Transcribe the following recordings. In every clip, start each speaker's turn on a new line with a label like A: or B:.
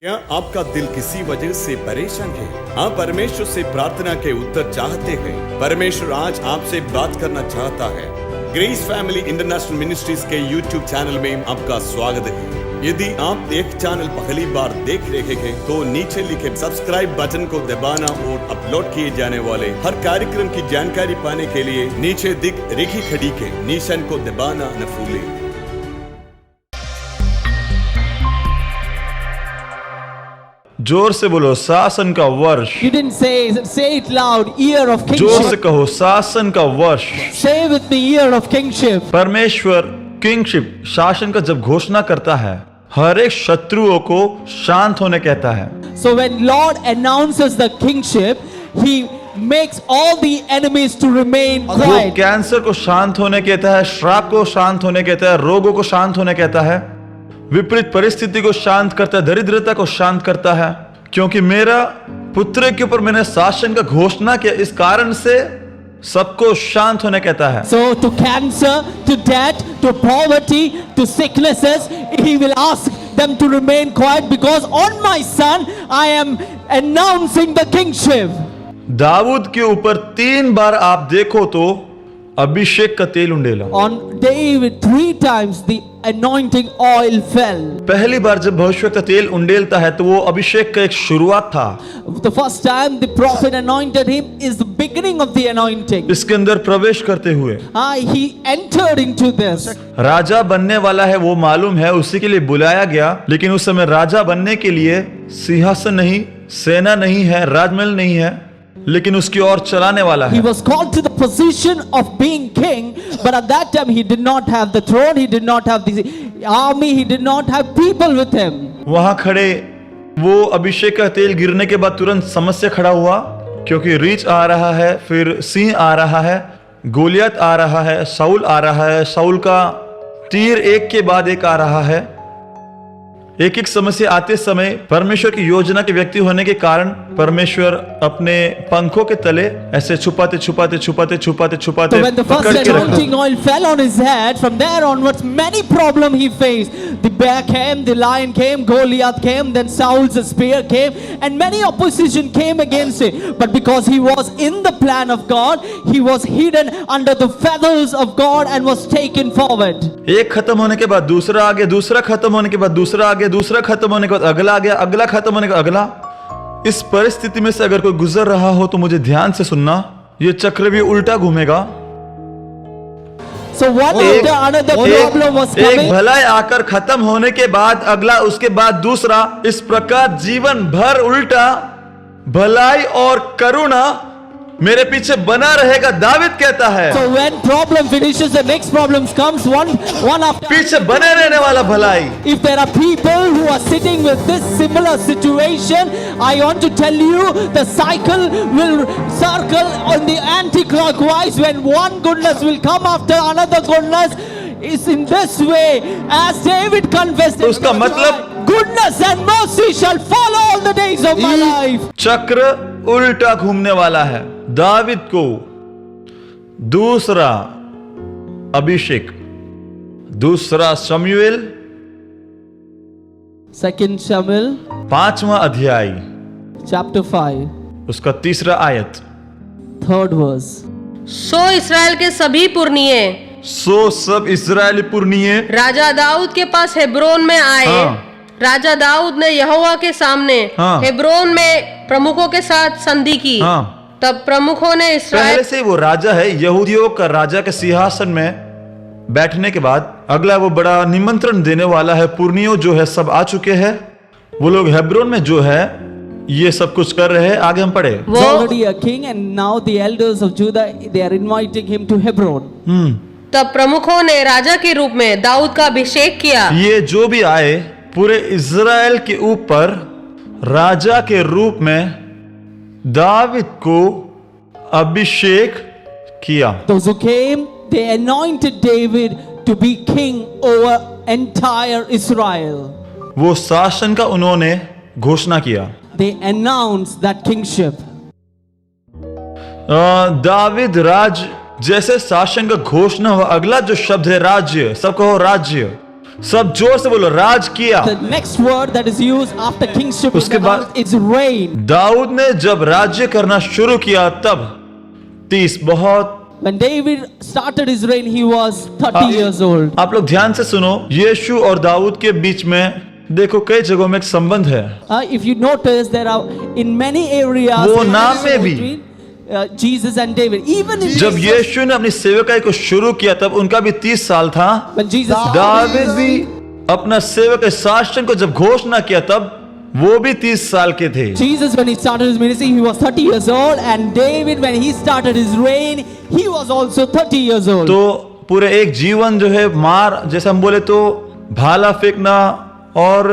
A: क्या आपका दिल किसी वजह से परेशान है? आप परमेश्वर से प्रार्थना के उत्तर चाहते हैं? परमेश्वर आज आपसे बात करना चाहता है। ग्रेस फैमिली इंटरनेशनल मिनिस्ट्रीज के यूट्यूब चैनल में आपका स्वागत है। यदि आप एक चैनल पहली बार देख रहे हैं तो नीचे लिखे सब्सक्राइब बटन को दबाना और अपलोड किए जाने वाले हर कार्यक्रम की जानकारी पाने के लिए नीचे दिख रखी घड़ी के निशान को दबाना न भूलें।
B: जोर से बोलो, शासन का वर्ष।
C: You didn't say it loud. Year of
B: जोर से
C: kingship.
B: कहो, शासन का वर्ष।
C: Say with me, year of kingship.
B: परमेश्वर किंगशिप शासन का जब घोषणा करता है, हर एक शत्रुओं को शांत होने कहता है।
C: So when Lord announces the kingship, He makes all the enemies to remain
B: वो
C: quiet.
B: कैंसर को शांत होने कहता है, श्राप को शांत होने कहता है, रोगों को शांत होने कहता है, विपरीत परिस्थिति को शांत करता है, दरिद्रता को शांत करता है। क्योंकि मेरा पुत्र के ऊपर मैंने शासन का घोषणा किया, इस कारण से सबको शांत होने कहता है।
C: So to cancer, to death, to poverty, to sicknesses, He will ask them to remain quiet because on my son I am announcing the kingship.
B: Dawood के ऊपर 3 बार आप देखो तो अभिषेक का तेल उंडेला।
C: On David 3 times the anointing oil fell.
B: पहली बार जब भविष्यवक्ता तेल उंडेलता है तो वो अभिषेक का एक शुरुआत था।
C: The first time the prophet anointed him is the beginning of the anointing.
B: इसके अंदर प्रवेश करते हुए
C: He entered into this.
B: राजा बनने वाला है वो मालूम है, उसी के लिए बुलाया गया। लेकिन उस समय राजा बनने के लिए सिंहासन नहीं, सेना नहीं है, राजमहल नहीं है, लेकिन उसकी ओर चलाने वाला
C: He
B: है।
C: was called to the position of being king, but at that time he did not have the throne, he did not have the army, he did not have people with him.
B: वहां खड़े वो अभिषेक का तेल गिरने के बाद तुरंत समस्या खड़ा हुआ, क्योंकि रीछ आ रहा है, फिर सिंह आ रहा है, गोलियत आ रहा है, शाऊल आ रहा है, शाऊल का तीर एक के बाद एक आ रहा है। एक एक समस्या आते समय परमेश्वर की योजना के व्यक्ति होने के कारण परमेश्वर अपने पंखों के तले ऐसे छुपाते छुपाते छुपाते छुपाते छुपाते
C: So when the first
B: पकड़ के रखा।
C: anointing oil fell on his head, from there onwards many problems he faced. The bear came, the lion came, Goliath came, then Saul's spear came, and many opposition came against it. But because he was in the plan of God, he was hidden under the feathers of God and was taken forward.
B: एक खत्म होने के बाद दूसरा आ गया, दूसरा खत्म होने के बाद दूसरा आ गया, दूसरा खत्म होने के बाद अगला आ गया, अगला खत्म होने के बाद अगला। इस परिस्थिति में से अगर कोई गुजर रहा हो तो मुझे ध्यान से सुनना, ये चक्र भी उल्टा घूमेगा।
C: So one after another problem was
B: एक
C: coming.
B: भलाई आकर खत्म होने के बाद अगला, उसके बाद दूसरा, इस प्रकार जीवन भर उल्टा भलाई और करुणा मेरे पीछे बना रहेगा, दाविद कहता है।
C: So when problem finishes, the next problem comes one after.
B: पीछे बने रहने वाला भलाई।
C: If there are people who are sitting with this similar situation, I want to tell you the cycle will circle on the anti-clockwise when one goodness will come after another goodness. Is in this way, as David confessed,
B: तो उसका मतलब
C: goodness and mercy shall follow all the days of my life.
B: चक्र उल्टा घूमने वाला है। दाविद को दूसरा अभिषेक, दूसरा शमूएल
C: 2 Samuel
B: 5वां अध्याय,
C: chapter 5,
B: उसका 3रा आयत।
C: 3rd verse.
D: सो इसराइल के सभी पुरनिये
B: सो सब इस्राएली पुरनिये
D: राजा दाऊद के पास हेब्रोन में आए।
B: हाँ।
D: राजा दाऊद ने यहोवा के सामने
B: हाँ।
D: हेब्रोन में प्रमुखों के साथ संधि की।
B: हाँ।
D: तब प्रमुखों ने इस्राएल,
B: पहले से वो राजा है, यहूदियों का राजा के सिंहासन में बैठने के बाद अगला वो बड़ा निमंत्रण देने वाला है। पुरनियों जो है सब आ चुके हैं, वो लोग हेब्रोन में जो है ये सब कुछ कर रहे हैं। आगे हम पढ़े।
C: He's already a king, and now the elders of Judah, they are inviting him to Hebron.
D: तब प्रमुखों ने राजा के रूप में दाऊद का अभिषेक किया।
B: ये जो भी आए पूरे इज़राइल के ऊपर राजा के रूप में दाविद को अभिषेक किया।
C: Those who came, they anointed David to be king over entire Israel.
B: वो शासन का उन्होंने घोषणा किया।
C: They announced that kingship.
B: David राज जैसे शासन का घोषणा हुआ, अगला जो शब्द है राज्य, सब कहो राज्य। सब जोर से बोलो, राज किया।
C: The next word that is used after kingship
B: उसके बाद
C: is reign.
B: दाऊद ने जब राज्य करना शुरू किया तब 30 बहुत
C: When David started his reign, he was 30 years old.
B: आप लोग ध्यान से सुनो, यीशु और दाऊद के बीच में देखो कई जगहों में एक संबंध है।
C: If you notice, there are in many areas
B: वो नाम में भी
C: between Jesus and David. Even in
B: जब यीशु ने अपनी सेवकाई को शुरू किया तब उनका भी 30 साल था।
C: when Jesus
B: दाऊद भी अपना सेवक शासन को जब घोषणा किया तब वो भी 30 साल के थे।
C: Jesus, when he started his ministry, he was 30 years old, and David, when he started his reign, he was also 30 years old.
B: तो पूरे एक जीवन जो है मार, जैसे हम बोले तो भाला फेंकना और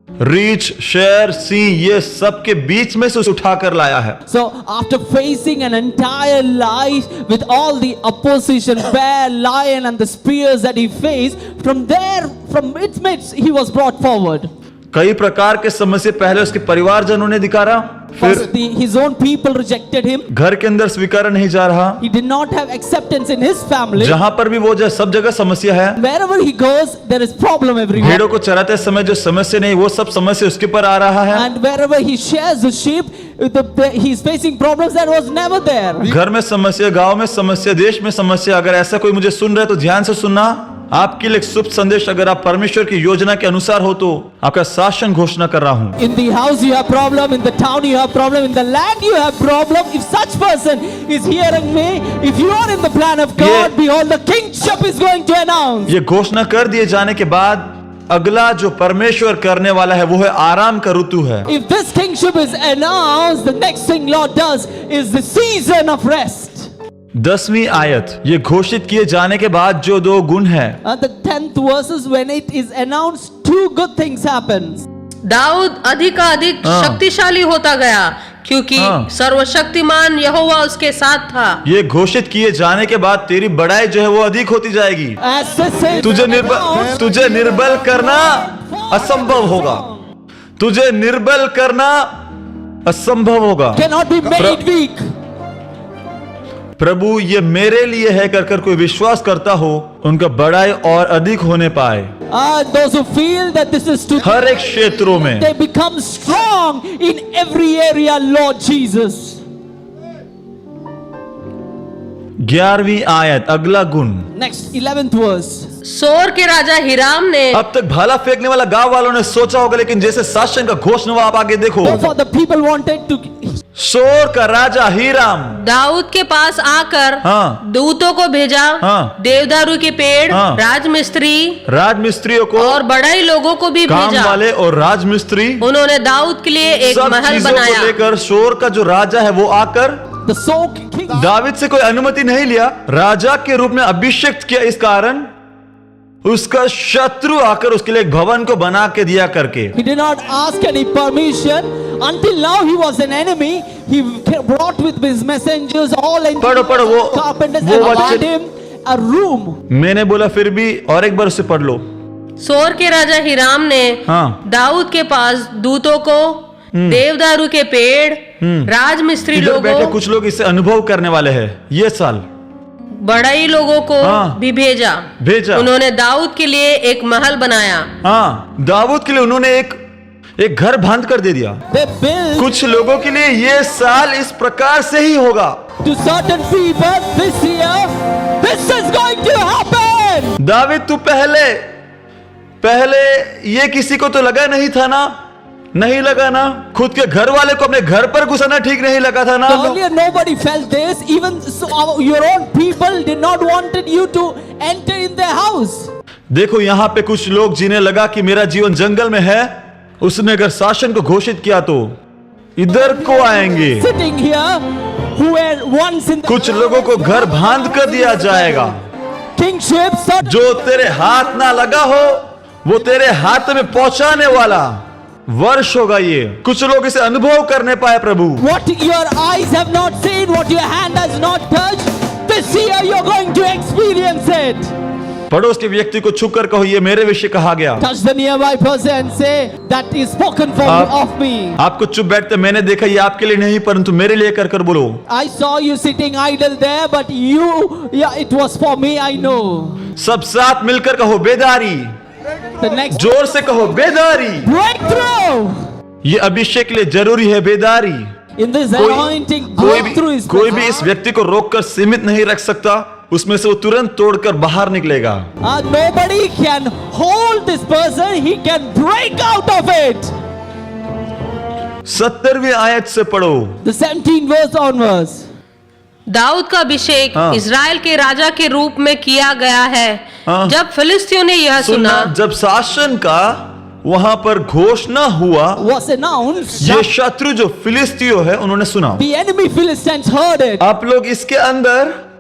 B: रीछ, शेर, सिंह, ये सब के बीच में से उसे उठा कर लाया है।
C: So after facing an entire life with all the opposition, bear, lion, and the spears that he faced, from from its midst, he was brought forward.
B: कई प्रकार के समस्या पहले उसके परिवारजनों ने दिखारा, फिर
C: First, his own people rejected him.
B: घर के अंदर स्वीकार नहीं जा रहा।
C: He did not have acceptance in his family.
B: जहां पर भी वो जाए सब जगह समस्या है।
C: Wherever he goes, there is problem everywhere.
B: भेड़ों को चराते समय जो समस्या नहीं, वो सब समस्या उसके पर आ रहा है।
C: And wherever he shares the sheep, he is facing problems that was never there.
B: घर में समस्या, गांव में समस्या, देश में समस्या। अगर ऐसा कोई मुझे सुन रहा है तो ध्यान से सुनना। आपके लिए एक शुभ संदेश, अगर आप परमेश्वर की योजना के अनुसार हो तो आपका शासन घोषणा कर रहा हूं।
C: In the house you have problem, in the town you have problem, in the land you have problem. If such person is hearing me, if you are in the plan of God, behold, the kingship is going to announce.
B: ये घोषणा कर दिए जाने के बाद अगला जो परमेश्वर करने वाला है वो है आराम का ऋतु है।
C: If this kingship is announced, the next thing Lord does is the season of rest.
B: 10वीं आयत, ये घोषित किए जाने के बाद जो दो गुण है,
C: The 10th verses, when it is announced, two good things happens.
D: Dawood अधिकाधिक शक्तिशाली होता गया क्योंकि सर्वशक्तिमान यहोवा उसके साथ था।
B: ये घोषित किए जाने के बाद तेरी बड़ाई जो है वो अधिक होती जाएगी।
C: As this is
B: तुझे निर्बल करना असंभव होगा। तुझे निर्बल करना असंभव होगा।
C: cannot be made weak.
B: प्रभु ये मेरे लिए है कर कोई विश्वास करता हो, उनका बड़ाई और अधिक होने पाए।
C: Those who feel that this is to
B: हर एक क्षेत्रों में
C: they become strong in every area, Lord Jesus.
B: 11वीं आयत, अगला गुण।
C: Next, 11th verse.
D: सोर के राजा हिराम ने
B: अब तक भाला फेंकने वाला गांव वालों ने सोचा होगा, लेकिन जैसे शासन का घोषणा आप आगे देखो।
C: Therefore the people wanted to
B: सोर का राजा हीराम
D: दाऊद के पास आकर दूतों को भेजा, देवदारू के पेड़,
B: राजमिस्त्रियों को
D: और बड़ाई लोगों को भी
B: काम
D: भेजा।
B: वाले और राजमिस्त्री,
D: उन्होंने दाऊद के लिए एक
B: सब
D: महल
B: चीजों को
D: बनाया।
B: लेकर सोर का जो राजा है वो आकर
C: the Saul king
B: दाविद से कोई अनुमति नहीं लिया, राजा के रूप में अभिषेक किया। इस कारण उसका शत्रु आकर उसके लिए एक भवन को बना के दिया करके।
C: He did not ask any permission. Until now he was an enemy. He brought with his messengers all and
B: पढ़ो वो
C: carpenters and allowed him a room.
B: मैंने बोला फिर भी और एक बार उसे पढ़ लो।
D: सोर के राजा हिराम ने दाऊद के पास दूतों को, देवदारू के पेड़, राजमिस्त्री
B: इधर
D: लोगों,
B: बैठे कुछ लोग इससे अनुभव करने वाले हैं ये साल,
D: बड़ाई लोगों को भी भेजा। उन्होंने दाऊद के लिए एक महल बनाया।
B: दाऊद के लिए उन्होंने एक घर बांध कर दे दिया। कुछ लोगों के लिए ये साल इस प्रकार से ही होगा।
C: To certain people this year, this is going to happen.
B: Dawood तू पहले ये किसी को तो लगा नहीं था ना, नहीं लगा ना, खुद के घर वाले को अपने घर पर घुसाना ठीक नहीं लगा था ना।
C: Earlier nobody felt this. Even so, your own people did not wanted you to enter in their house.
B: देखो यहाँ पे कुछ लोग जिन्हें लगा कि मेरा जीवन जंगल में है, उसने अगर शासन को घोषित किया तो इधर को आएंगे।
C: Sitting here, who were once in the
B: कुछ लोगों को घर बांध कर दिया जाएगा।
C: kingship,
B: जो तेरे हाथ ना लगा हो वो तेरे हाथ में पहुंचाने वाला वर्ष होगा ये। कुछ लोग इसे अनुभव करने पाए प्रभु।
C: What your eyes have not seen, what your hand has not touched, this year you're going to experience it.
B: पड़ोस के व्यक्ति को छू कर कहो ये मेरे विषय कहा गया।
C: Touch the nearby person and say that is spoken for of me.
B: आपको चुप बैठते मैंने देखा ये आपके लिए नहीं परंतु मेरे लिए कर कर बोलो।
C: I saw you sitting idle there, but you, yeah, it was for me, I know.
B: सब साथ मिलकर कहो बेदारी,
C: The next
B: जोर से कहो बेदारी।
C: breakthrough.
B: ये अभिषेक के लिए जरूरी है बेदारी।
C: In this anointing,
B: कोई
C: breakthrough is
B: भी इस व्यक्ति को रोककर सीमित नहीं रख सकता, उसमें से वो तुरंत तोड़कर बाहर निकलेगा।
C: Nobody can hold this person. He can break out of it.
B: 70वीं आयत से पढ़ो।
C: The 17th verse onwards.
D: Dawood का अभिषेक
B: हाँ।
D: इजराइल के राजा के रूप में किया गया है।
B: हाँ।
D: जब फिलिस्तियों ने यह सुना,
B: जब शासन का वहां पर घोषणा हुआ,
C: Was announced.
B: ये शत्रु जो फिलिस्तियों है उन्होंने सुना।
C: The enemy Philistines heard it.
B: आप लोग इसके अंदर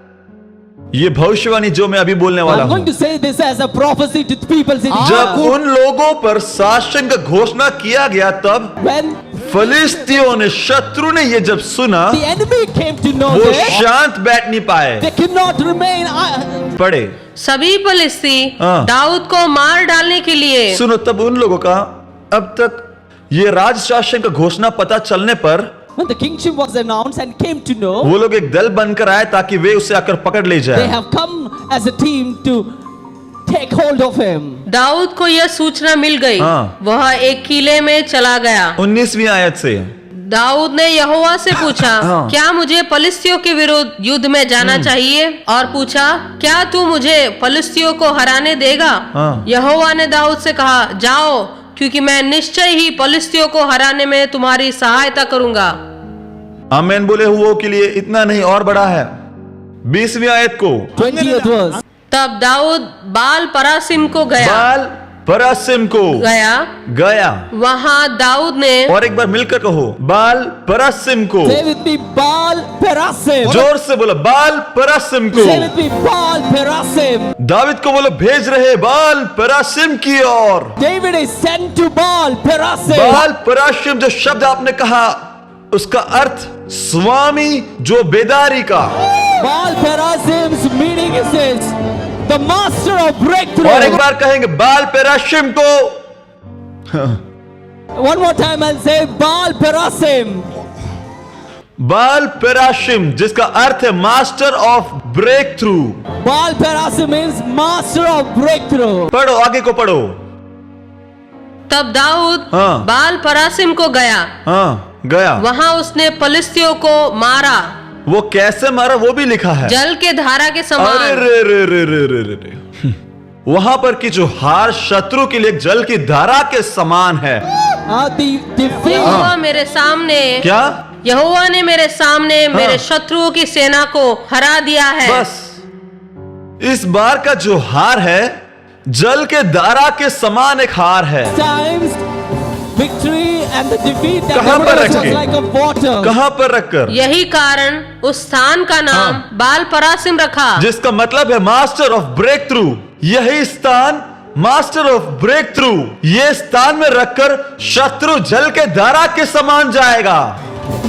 B: ये भविष्यवाणी जो मैं अभी बोलने वाला
C: I'm
B: हूं,
C: going to say this as a prophecy to the people in
B: जब उन लोगों पर शासन का घोषणा किया गया, तब
C: When
B: फिलिस्तियों ने, शत्रु ने ये जब सुना,
C: the enemy came to know
B: वो
C: this,
B: शांत बैठ नहीं पाए।
C: they could not remain.
B: पढ़े,
D: सभी फिलिस्ती
B: हाँ।
D: दाऊद को मार डालने के लिए
B: सुनो, तब उन लोगों का अब तक ये राज शासन का घोषणा पता चलने पर
C: When the kingship was announced and came to know,
B: वो लोग एक दल बनकर आए ताकि वे उसे आकर पकड़ ले
C: they
B: जाए।
C: have come as a team to take hold of him.
D: Dawood को यह सूचना मिल गई।
B: हाँ।
D: वह एक किले में चला गया।
B: 19वीं आयत से
D: दाऊद ने यहोवा से पूछा,
B: हाँ।
D: क्या मुझे पलिस्तियों के विरुद्ध युद्ध में जाना चाहिए? और पूछा, क्या तू मुझे पलिस्तियों को हराने देगा?
B: हाँ।
D: यहोवा ने दाऊद से कहा, जाओ, क्योंकि मैं निश्चय ही पलिस्तियों को हराने में तुम्हारी सहायता करूंगा।
B: आमीन बोले हुओं के लिए इतना नहीं और बड़ा है। 20वीं आयत को
C: 20th verse.
D: तब दाऊद बाल परासिम को गया।
B: बाल परासिम को गया।
D: वहां दाऊद ने,
B: और एक बार मिलकर कहो, बाल परासिम को।
C: Say with me, Baal Perasim.
B: जोर से बोलो, बाल परासिम को।
C: Say with me, Baal Perasim.
B: David को बोलो, भेज रहे बाल परासिम की ओर।
C: David is sent to Baal Perasim.
B: बाल परासिम जो शब्द आपने कहा, उसका अर्थ स्वामी जो बेदारी का।
C: Baal Perasim's meaning is this: the master of breakthrough.
B: और एक बार कहेंगे बाल पेराशिम को।
C: One more time and say Baal Perasim.
B: बाल पेराशिम जिसका अर्थ है master of breakthrough.
C: Baal Perasim means master of breakthrough.
B: पढ़ो, आगे को पढ़ो।
D: तब दाऊद
B: हाँ।
D: बाल परासिम को गया।
B: हाँ, गया।
D: वहां उसने पलिस्तियों को मारा।
B: वो कैसे मारा वो भी लिखा है।
D: जल के धारा के समान।
B: अरे रे रे रे रे रे रे रे। वहां पर की जो हार शत्रु के लिए जल की धारा के समान है।
D: यहोवा मेरे सामने,
B: क्या?
D: यहोवा ने मेरे सामने मेरे शत्रुओं की सेना को हरा दिया है।
B: बस इस बार का जो हार है, जल के धारा के समान एक हार है।
C: Victory and the defeat that
B: कहां पर
C: was
B: रख के?
C: like a water.
B: कहां पर रखकर?
D: यही कारण उस स्थान का नाम बाल परासिम रखा,
B: जिसका मतलब है मास्टर ऑफ ब्रेक थ्रू। यही स्थान मास्टर ऑफ ब्रेक थ्रू, ये स्थान में रखकर शत्रु जल के धारा के समान जाएगा।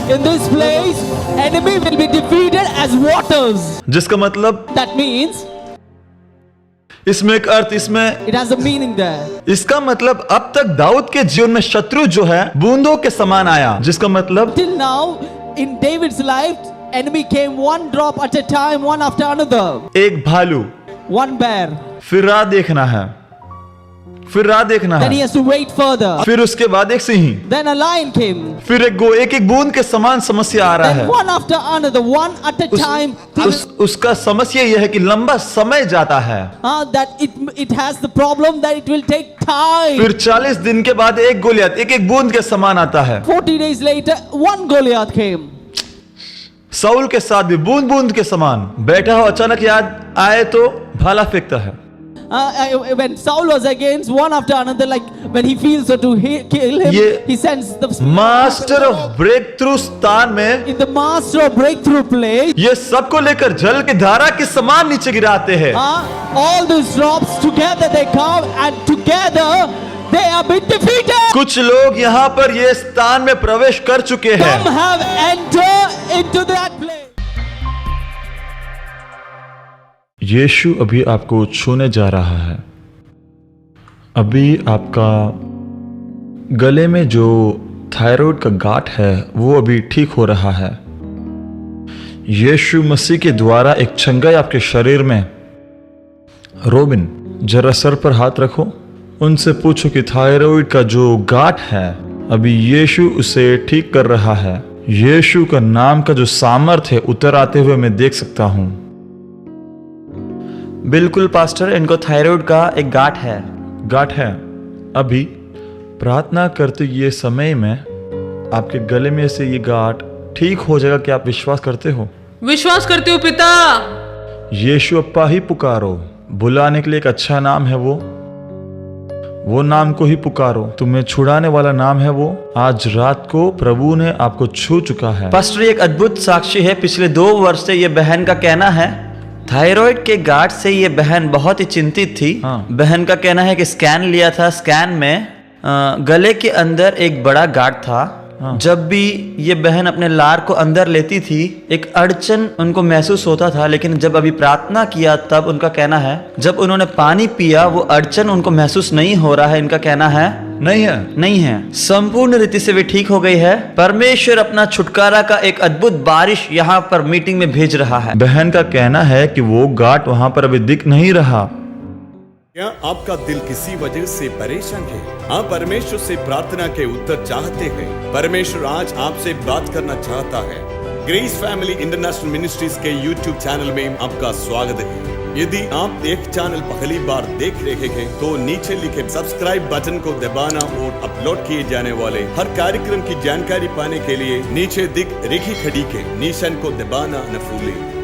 C: In this place, enemy will be defeated as waters.
B: जिसका मतलब,
C: That means
B: इसमें एक अर्थ, इसमें
C: it has a meaning there.
B: इसका मतलब अब तक दाऊद के जीवन में शत्रु जो है बूंदों के समान आया। जिसका मतलब
C: Till now, in David's life, enemy came one drop at a time, one after another.
B: एक भालू,
C: One bear.
B: फिर राह देखना है, फिर राह देखना
C: Then he
B: है,
C: has to wait further.
B: फिर उसके बाद एक Singh,
C: Then a lion came.
B: फिर एक एक बूंद के समान समस्या आ रहा
C: Then
B: है।
C: one after another, one at a time.
B: उसका समस्या यह है कि लंबा समय जाता है।
C: That it has the problem that it will take time.
B: फिर 40 दिन के बाद एक गोलियत एक एक बूंद के समान आता है।
C: 40 days later, one Goliath came.
B: Saul के साथ भी बूंद बूंद के समान बैठा हो, अचानक याद आए तो भाला फेंकता है।
C: When Saul was against one after another, like when he feels so to kill him, he sends the
B: master of breakthrough स्थान में,
C: in the master of breakthrough place.
B: ये सबको लेकर जल की धारा के समान नीचे गिराते हैं।
C: All these drops together they come and together they are been defeated.
B: कुछ लोग यहाँ पर ये स्थान में प्रवेश कर चुके हैं।
C: Some have entered into that place.
B: यीशु अभी आपको छूने जा रहा है। अभी आपका गले में जो थायराइड का गांठ है वो अभी ठीक हो रहा है। यीशु मसीह के द्वारा एक चंगाई आपके शरीर में रोबिन, जरा सर पर हाथ रखो। उनसे पूछो कि थायराइड का जो गांठ है अभी यीशु उसे ठीक कर रहा है। यीशु का नाम का जो सामर्थ्य है उतर आते हुए मैं देख सकता हूँ।
E: बिल्कुल पास्टर, इनको थायराइड का एक गांठ है।
B: गांठ है। अभी प्रार्थना करते ये समय में आपके गले में से ये गांठ ठीक हो जाएगा। क्या आप विश्वास करते हो?
D: विश्वास करते हो पिता।
B: यीशु अप्पा ही पुकारो। बुलाने के लिए एक अच्छा नाम है वो नाम को ही पुकारो। तुम्हें छुड़ाने वाला नाम है वो। आज रात को प्रभु ने आपको छू चुका है।
E: पास्टर, एक अद्भुत साक्षी है। पिछले 2 वर्ष से ये बहन का कहना है थायराइड के गांठ से ये बहन बहुत ही चिंतित थी। बहन का कहना है कि स्कैन लिया था, स्कैन में गले के अंदर एक बड़ा गांठ था। जब भी ये बहन अपने लार को अंदर लेती थी एक अड़चन उनको महसूस होता था, लेकिन जब अभी प्रार्थना किया तब उनका कहना है जब उन्होंने पानी पिया वो अड़चन उनको महसूस नहीं हो रहा है। इनका कहना है नहीं है, संपूर्ण रीति से वे ठीक हो गई है। परमेश्वर अपना छुटकारा का एक अद्भुत बारिश यहाँ पर मीटिंग में भेज रहा है।
B: बहन का कहना है कि वो गांठ वहां पर अभी दिख नहीं रहा।
A: क्या आपका दिल किसी वजह से परेशान है? आप परमेश्वर से प्रार्थना के उत्तर चाहते हैं। परमेश्वर आज आपसे बात करना चाहता है। ग्रेस फैमिली इंटरनेशनल मिनिस्ट्रीज के YouTube चैनल में आपका स्वागत है। यदि आप एक चैनल पहली बार देख रहे हैं तो नीचे लिखे सब्सक्राइब बटन को दबाना और अपलोड किए जाने वाले हर कार्यक्रम की जानकारी पाने के लिए नीचे दिख रेखी खड़ी के निशान को दबाना न भूलें।